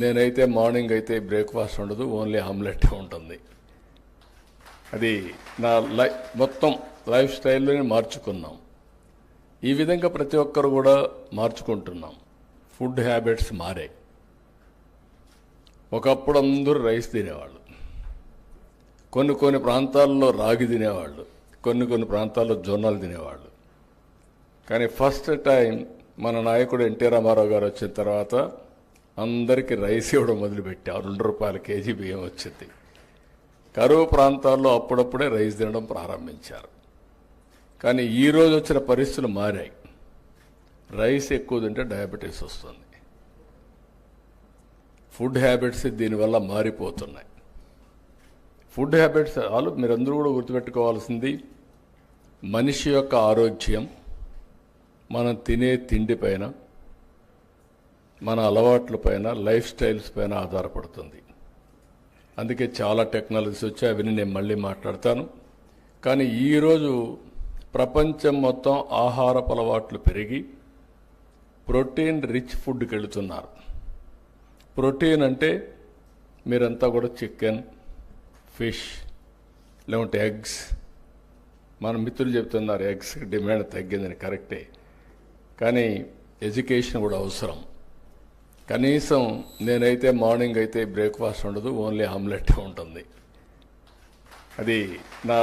నేనైతే మార్నింగ్ అయితే బ్రేక్ఫాస్ట్ ఉండదు, ఓన్లీ ఆమ్లెట్ ఉంటుంది. అది నా మొత్తం లైఫ్ స్టైల్లోనే మార్చుకున్నాం. ఈ విధంగా ప్రతి ఒక్కరు కూడా మార్చుకుంటున్నాం. ఫుడ్ హ్యాబిట్స్ మారాయి. ఒకప్పుడు అందరూ రైస్ తినేవాళ్ళు, కొన్ని ప్రాంతాల్లో రాగి తినేవాళ్ళు, కొన్ని ప్రాంతాల్లో జొన్నలు తినేవాళ్ళు. కానీ ఫస్ట్ టైం మన నాయకుడు ఎన్టీ రామారావు గారు వచ్చిన తర్వాత అందరికీ రైస్ ఇవ్వడం మొదలుపెట్టారు. 2 రూపాయల కేజీ బియ్యం వచ్చింది. కరువు ప్రాంతాల్లో అప్పుడప్పుడే రైస్ తినడం ప్రారంభించారు. కానీ ఈరోజు వచ్చిన పరిస్థితులు మారాయి. రైస్ ఎక్కువ తింటే డయాబెటీస్ వస్తుంది. ఫుడ్ హ్యాబిట్స్ దీనివల్ల మారిపోతున్నాయి. ఫుడ్ హ్యాబిట్స్ మీరందరూ కూడా గుర్తుపెట్టుకోవాల్సింది, మనిషి యొక్క ఆరోగ్యం మనం తినే తిండి పైన, మన అలవాట్ల పైన, లైఫ్ స్టైల్స్ పైన ఆధారపడుతుంది. అందుకే చాలా టెక్నాలజీస్ వచ్చాయి, అవన్నీ నేను మళ్ళీ మాట్లాడతాను. కానీ ఈరోజు ప్రపంచం మొత్తం ఆహారపు అలవాట్లు పెరిగి ప్రోటీన్ రిచ్ ఫుడ్కి వెళుతున్నారు. ప్రోటీన్ అంటే మీరంతా కూడా చికెన్, ఫిష్, లేకుంటే ఎగ్స్. మన మిత్రులు చెప్తున్నారు ఎగ్స్కి డిమాండ్ తగ్గిందని. కరెక్టే, కానీ ఎడ్యుకేషన్ కూడా అవసరం. కనీసం నేనైతే మార్నింగ్ అయితే బ్రేక్ఫాస్ట్ ఉండదు, ఓన్లీ ఆమ్లెట్ ఉంటుంది. అది నా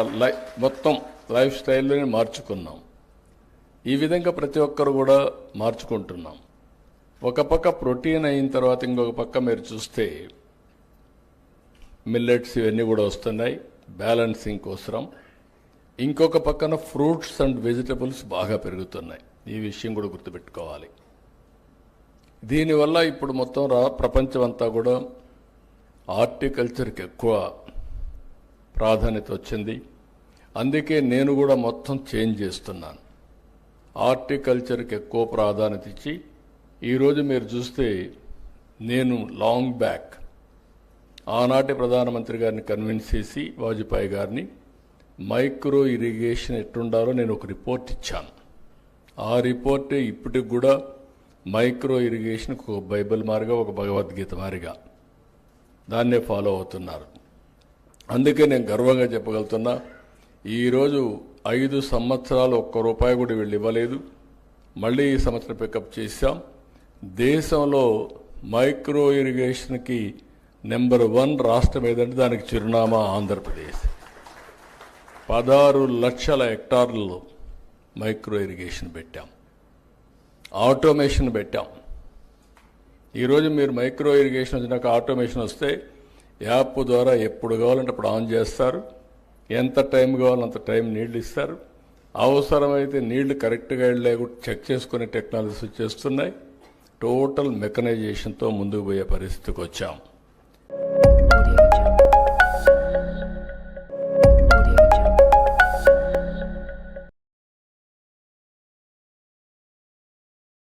మొత్తం లైఫ్ స్టైల్లోనే మార్చుకున్నాం. ఈ విధంగా ప్రతి ఒక్కరు కూడా మార్చుకుంటున్నాం. ఒక పక్క ప్రోటీన్ అయిన తర్వాత ఇంకొక పక్క మీరు చూస్తే మిల్లెట్స్ ఇవన్నీ కూడా వస్తున్నాయి బ్యాలెన్సింగ్ కోసం. ఇంకొక పక్కన ఫ్రూట్స్ అండ్ వెజిటబుల్స్ బాగా పెరుగుతున్నాయి. ఈ విషయం కూడా గుర్తుపెట్టుకోవాలి. దీనివల్ల ఇప్పుడు మొత్తం ప్రపంచం అంతా కూడా హార్టికల్చర్కి ఎక్కువ ప్రాధాన్యత వచ్చింది. అందుకే నేను కూడా మొత్తం చేంజ్ చేస్తున్నాను. హార్టికల్చర్కి ఎక్కువ ప్రాధాన్యత ఇచ్చి ఈరోజు మీరు చూస్తే నేను లాంగ్ బ్యాక్ ఆనాటి ప్రధానమంత్రి గారిని కన్విన్స్ చేసి వాజ్పేయి గారిని మైక్రో ఇరిగేషన్ ఎట్టుండాలో నేను ఒక రిపోర్ట్ ఇచ్చాను. ఆ రిపోర్టే ఇప్పటికి కూడా మైక్రో ఇరిగేషన్కు ఒక బైబిల్ మారిగా, ఒక భగవద్గీత మారిగా దాన్నే ఫాలో అవుతున్నారు. అందుకే నేను గర్వంగా చెప్పగలుగుతున్నా, ఈరోజు 5 సంవత్సరాలు ₹1 కూడా వీళ్ళు ఇవ్వలేదు. మళ్ళీ ఈ సంవత్సరం పికప్ చేశాం. దేశంలో మైక్రో ఇరిగేషన్కి నెంబర్ 1 రాష్ట్రం ఏదంటే దానికి చిరునామా ఆంధ్రప్రదేశ్. 16 లక్షల హెక్టార్లలో మైక్రో ఇరిగేషన్ పెట్టాం, ఆటోమేషన్ పెట్టాం. ఈరోజు మీరు మైక్రో ఇరిగేషన్ వచ్చినాక ఆటోమేషన్ వస్తే యాప్ ద్వారా ఎప్పుడు కావాలంటే అప్పుడు ఆన్ చేస్తారు. ఎంత టైం కావాలంత టైం నీళ్లు ఇస్తారు. అవసరమైతే నీళ్లు కరెక్ట్గా లేకుండా చెక్ చేసుకునే టెక్నాలజీస్ వచ్చేస్తున్నాయి. టోటల్ మెకనైజేషన్తో ముందుకు పోయే పరిస్థితికి వచ్చాం.